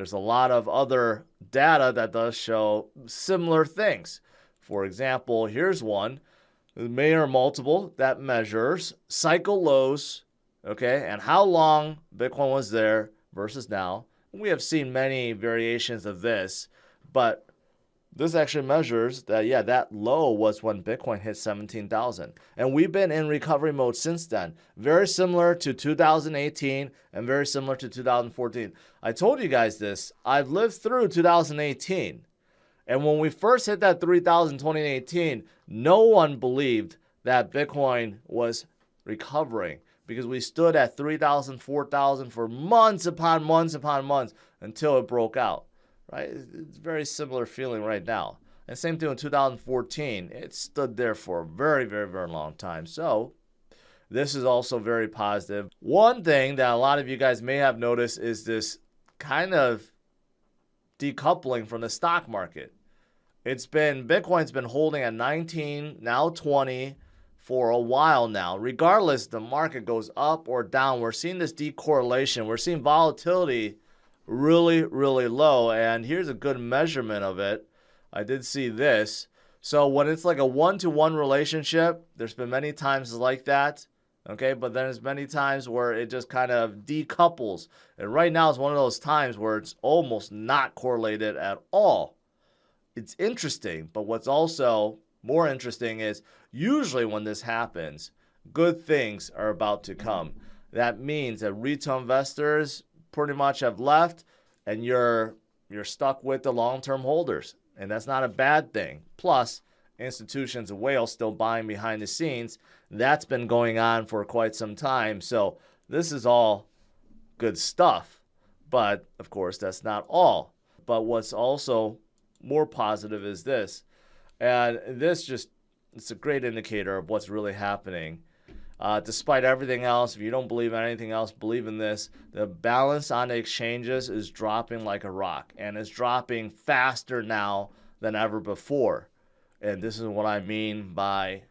there's a lot of other data that does show similar things. For example, here's one, the Mayer multiple that measures cycle lows, okay, and how long Bitcoin was there versus now. We have seen many variations of this, but this actually measures that, yeah, that low was when Bitcoin hit 17,000. And we've been in recovery mode since then. Very similar to 2018 and very similar to 2014. I told you guys this. I've lived through 2018. And when we first hit that 3,000 in 2018, no one believed that Bitcoin was recovering because we stood at 3,000, 4,000 for months upon months upon months until it broke out. Right? It's a very similar feeling right now. And same thing in 2014. It stood there for a very, very, very long time. So this is also very positive. One thing that a lot of you guys may have noticed is this kind of decoupling from the stock market. Bitcoin's been holding at 19, now 20 for a while now. Regardless, the market goes up or down. We're seeing this decorrelation. We're seeing volatility really, really low. And here's a good measurement of it. I did see this. So when it's like a one-to-one relationship, there's been many times like that. Okay, but then there's many times where it just kind of decouples. And right now is one of those times where it's almost not correlated at all. It's interesting, but what's also more interesting is usually when this happens, good things are about to come. That means that retail investors pretty much have left and you're stuck with the long-term holders. And that's not a bad thing. Plus, institutions and whales still buying behind the scenes. That's been going on for quite some time. So this is all good stuff. But, of course, that's not all. But what's also more positive is this. And this it's a great indicator of what's really happening. Despite everything else, if you don't believe in anything else, believe in this. The balance on the exchanges is dropping like a rock. And it's dropping faster now than ever before. And this is what I mean by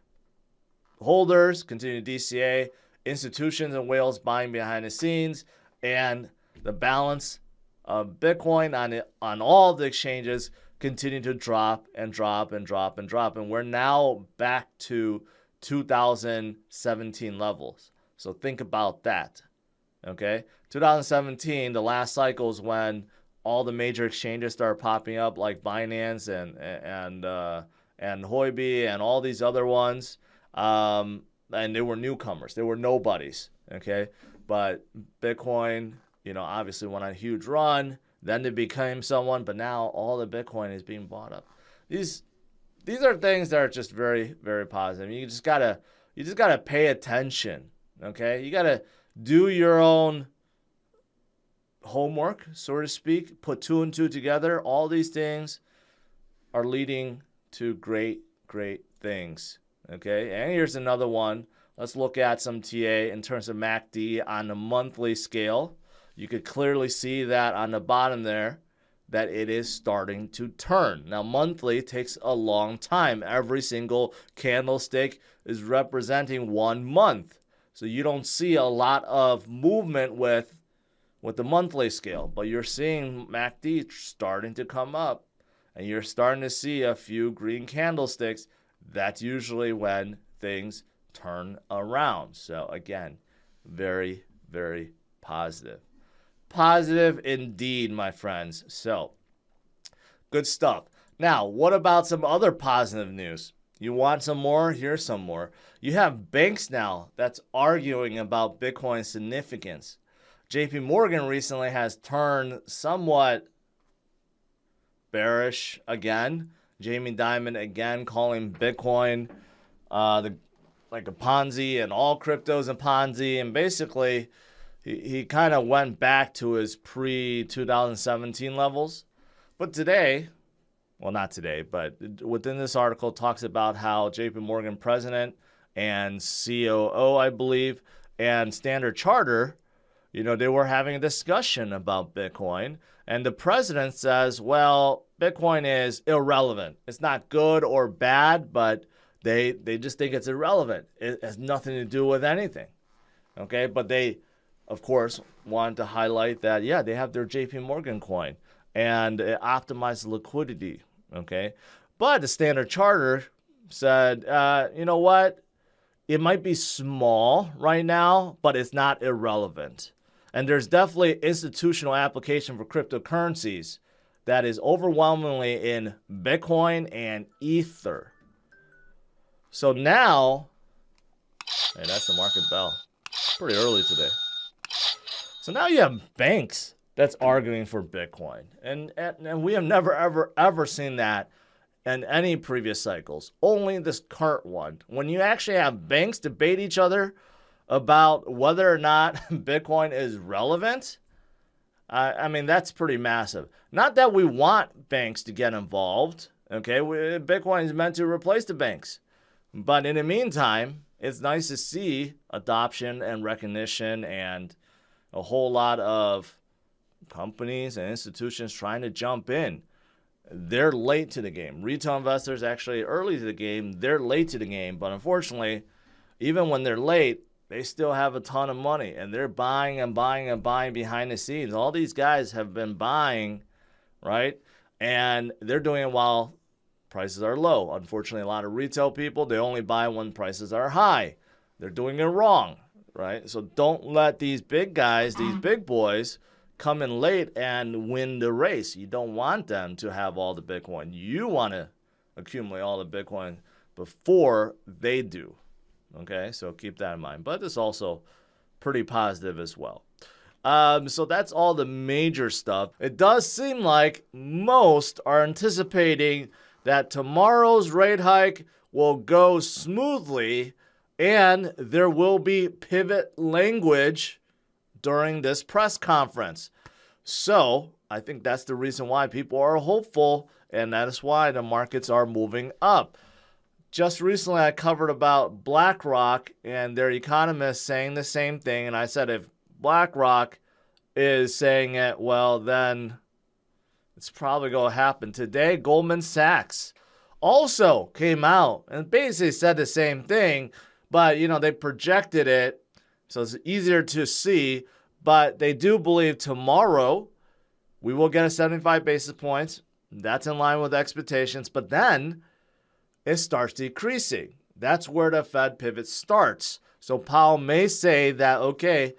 holders, continuing DCA, institutions and whales buying behind the scenes, and the balance of Bitcoin on all the exchanges continue to drop and drop and drop and drop. And we're now back to 2017 levels. So think about that. Okay? 2017, the last cycle is when all the major exchanges started popping up like Binance and Huobi and all these other ones. And they were newcomers. They were nobodies. Okay? But Bitcoin, obviously went on a huge run. Then they became someone, but now all the Bitcoin is being bought up. These are things that are just very, very positive. You just gotta pay attention. Okay? You gotta do your own homework, so to speak. Put two and two together. All these things are leading to great, great things. Okay? And here's another one. Let's look at some TA in terms of MACD on the monthly scale. You could clearly see that on the bottom there, that it is starting to turn. Now, monthly takes a long time. Every single candlestick is representing 1 month. So you don't see a lot of movement with the monthly scale, but you're seeing MACD starting to come up, and you're starting to see a few green candlesticks. That's usually when things turn around. So again, very, very positive. Positive indeed, my friends. So, good stuff. Now, what about some other positive news? You want some more? Here's some more. You have banks now that's arguing about Bitcoin's significance. JP Morgan recently has turned somewhat bearish again. Jamie Dimon again calling Bitcoin like a Ponzi and all cryptos a Ponzi. And basically, he kind of went back to his pre-2017 levels. But today, well, not today, but within this article, talks about how JP Morgan president and COO, I believe, and Standard Chartered, they were having a discussion about Bitcoin. And the president says, well, Bitcoin is irrelevant. It's not good or bad, but they just think it's irrelevant. It has nothing to do with anything. Okay, but they of course, wanted to highlight that, yeah, they have their JP Morgan coin and it optimized liquidity, okay? But the Standard Charter said, you know what? It might be small right now, but it's not irrelevant. And there's definitely institutional application for cryptocurrencies that is overwhelmingly in Bitcoin and Ether. So now, hey, that's the market bell. Pretty early today. So now you have banks that's arguing for Bitcoin. And we have never, ever seen that in any previous cycles. Only this current one. When you actually have banks debate each other about whether or not Bitcoin is relevant, I mean, that's pretty massive. Not that we want banks to get involved, okay? Bitcoin is meant to replace the banks. But in the meantime, it's nice to see adoption and recognition and a whole lot of companies and institutions trying to jump in. They're late to the game. Retail investors actually early to the game. They're late to the game. But unfortunately, even when they're late, they still have a ton of money. And they're buying and buying and buying behind the scenes. All these guys have been buying, right? And they're doing it while prices are low. Unfortunately, a lot of retail people, they only buy when prices are high. They're doing it wrong, right? So don't let these big guys, these big boys, come in late and win the race. You don't want them to have all the Bitcoin. You want to accumulate all the Bitcoin before they do. Okay, so keep that in mind. But it's also pretty positive as well. So that's all the major stuff. It does seem like most are anticipating that tomorrow's rate hike will go smoothly and there will be pivot language during this press conference. So I think that's the reason why people are hopeful, and that is why the markets are moving up. Just recently, I covered about BlackRock and their economists saying the same thing, and I said if BlackRock is saying it, well, then it's probably going to happen. Today, Goldman Sachs also came out and basically said the same thing, but, you know, they projected it, so it's easier to see. But they do believe tomorrow we will get a 75 basis points. That's in line with expectations. But then it starts decreasing. That's where the Fed pivot starts. So Powell may say that, okay,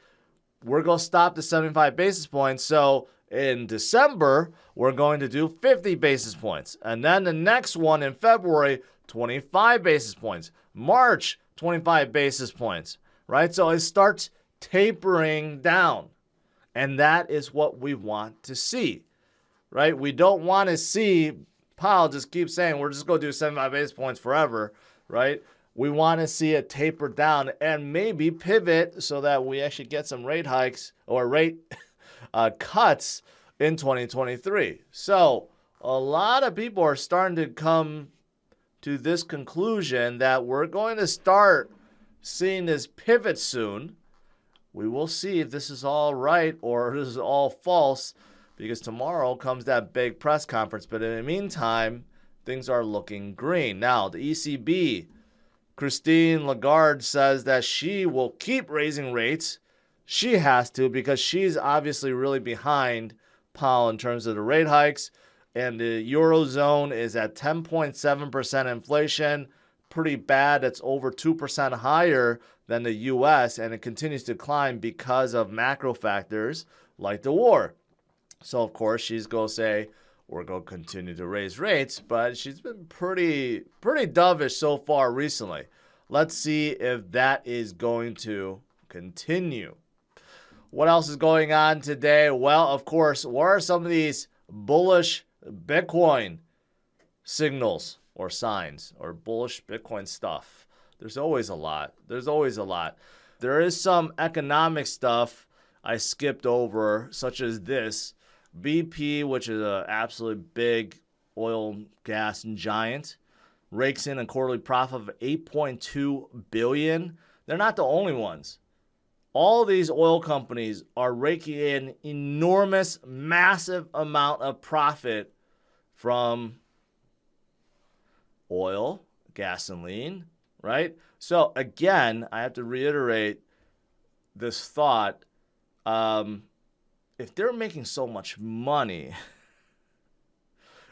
we're going to stop the 75 basis points. So in December, we're going to do 50 basis points. And then the next one in February, 25 basis points. March, 25 basis points, right? So it starts tapering down. And that is what we want to see, right? We don't want to see Powell just keep saying we're just going to do 75 basis points forever, right? We want to see it taper down and maybe pivot so that we actually get some rate hikes or rate cuts in 2023. So a lot of people are starting to come to this conclusion that we're going to start seeing this pivot soon. We will see if this is all right or this is all false, because tomorrow comes that big press conference. But in the meantime, things are looking green. Now, the ECB, Christine Lagarde, says that she will keep raising rates. She has to, because she's obviously really behind Powell in terms of the rate hikes. And the Eurozone is at 10.7% inflation. Pretty bad. It's over 2% higher than the U.S., and it continues to climb because of macro factors like the war. So, of course, she's going to say, we're going to continue to raise rates, but she's been pretty dovish so far recently. Let's see if that is going to continue. What else is going on today? Well, of course, what are some of these bullish Bitcoin signals or signs or bullish Bitcoin stuff? There's always a lot. There is some economic stuff I skipped over, such as this. BP, which is an absolutely big oil gas giant, rakes in a quarterly profit of $8.2 billion. They're not the only ones. All these oil companies are raking in enormous, massive amount of profit from oil, gasoline, right? So again, I have to reiterate this thought. if they're making so much money,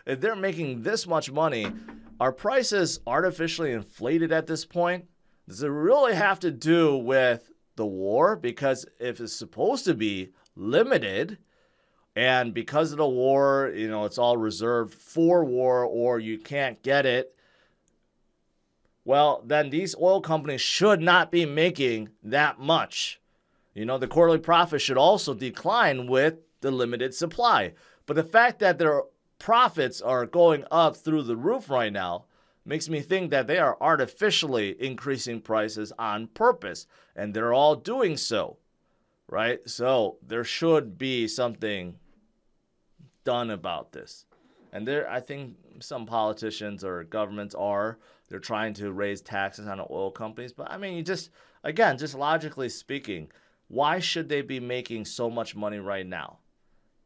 if they're making this much money, are prices artificially inflated at this point? Does it really have to do with the war? Because if it's supposed to be limited, and because of the war, it's all reserved for war or you can't get it, well, then these oil companies should not be making that much. The quarterly profit should also decline with the limited supply. But the fact that their profits are going up through the roof right now makes me think that they are artificially increasing prices on purpose. And they're all doing so, right? So there should be something done about this. And I think some politicians or governments they're trying to raise taxes on the oil companies. But I mean, just logically speaking, why should they be making so much money right now?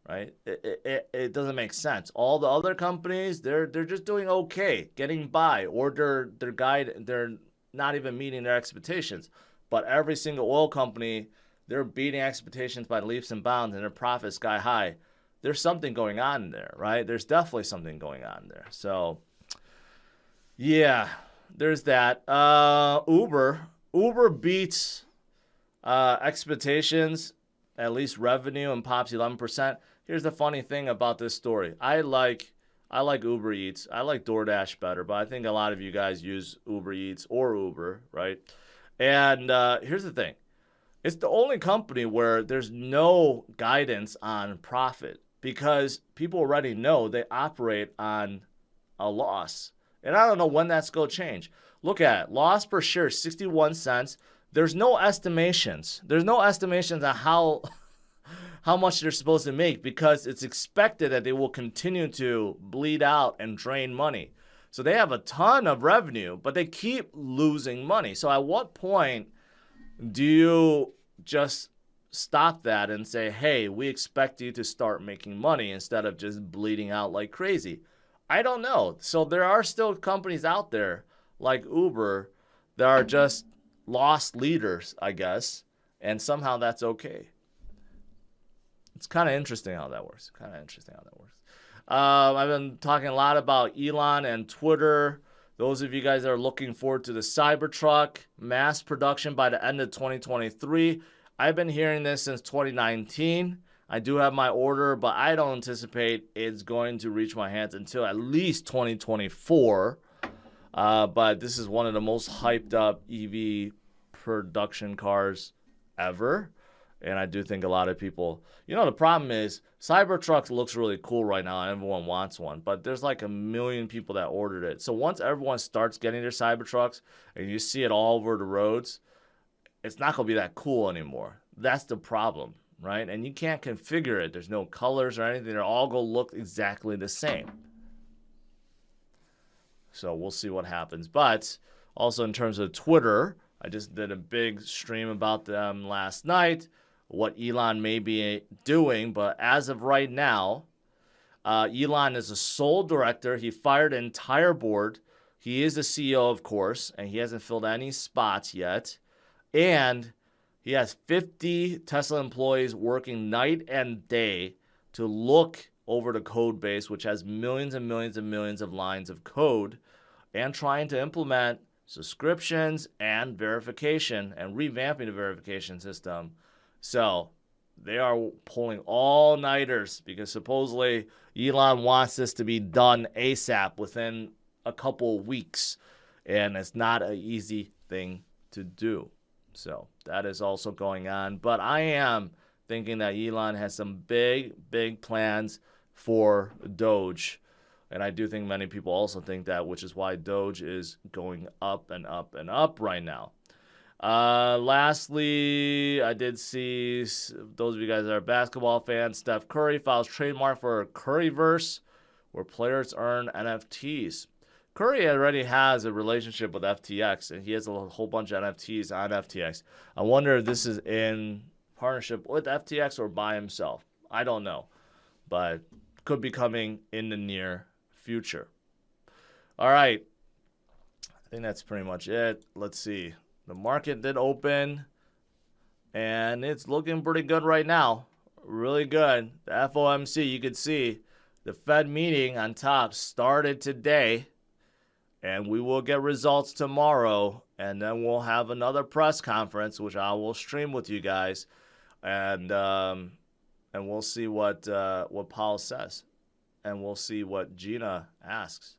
Right? It doesn't make sense. All the other companies, they're just doing okay, getting by, or they're not even meeting their expectations. But every single oil company, they're beating expectations by leaps and bounds, and their profits sky high. There's something going on there, right? There's definitely something going on there. So, yeah, there's that. Uber beats expectations, at least revenue, and pops 11%. Here's the funny thing about this story. I like Uber Eats. I like DoorDash better, but I think a lot of you guys use Uber Eats or Uber, right? And here's the thing. It's the only company where there's no guidance on profit because people already know they operate on a loss. And I don't know when that's going to change. Look at it. Loss per share, 61 cents. There's no estimations. There's no estimations on how much they're supposed to make because it's expected that they will continue to bleed out and drain money. So they have a ton of revenue, but they keep losing money. So at what point do you just stop that and say, hey, we expect you to start making money instead of just bleeding out like crazy? I don't know. So there are still companies out there like Uber that are just lost leaders, I guess, and somehow that's okay. It's kind of interesting how that works. I've been talking a lot about Elon and Twitter. Those of you guys that are looking forward to the Cybertruck mass production by the end of 2023, I've been hearing this since 2019. I do have my order, but I don't anticipate it's going to reach my hands until at least 2024. But this is one of the most hyped up EV production cars ever. And I do think a lot of people, the problem is Cybertruck looks really cool right now and everyone wants one, but there's like 1 million people that ordered it. So once everyone starts getting their Cybertrucks and you see it all over the roads, it's not going to be that cool anymore. That's the problem, right? And you can't configure it. There's no colors or anything. They're all going to look exactly the same. So we'll see what happens. But also in terms of Twitter, I just did a big stream about them last night, what Elon may be doing. But as of right now, Elon is a sole director. He fired an entire board. He is the CEO, of course, and he hasn't filled any spots yet. And he has 50 Tesla employees working night and day to look over the code base, which has millions and millions and millions of lines of code, and trying to implement subscriptions and verification and revamping the verification system. So they are pulling all-nighters because supposedly Elon wants this to be done ASAP within a couple weeks. And it's not an easy thing to do. So that is also going on. But I am thinking that Elon has some big, big plans for Doge. And I do think many people also think that, which is why Doge is going up and up and up right now. Lastly, I did see, those of you guys that are basketball fans, Steph Curry files trademark for Curryverse, where players earn NFTs. Curry already has a relationship with FTX, and he has a whole bunch of NFTs on FTX. I wonder if this is in partnership with FTX or by himself. I don't know, but could be coming in the near future. All right. I think that's pretty much it. Let's see. The market did open, And it's looking pretty good right now. Really good. The FOMC, you could see the Fed meeting on top started today. And we will get results tomorrow. And then we'll have another press conference, which I will stream with you guys. And we'll see what Powell says. And we'll see what Gina asks.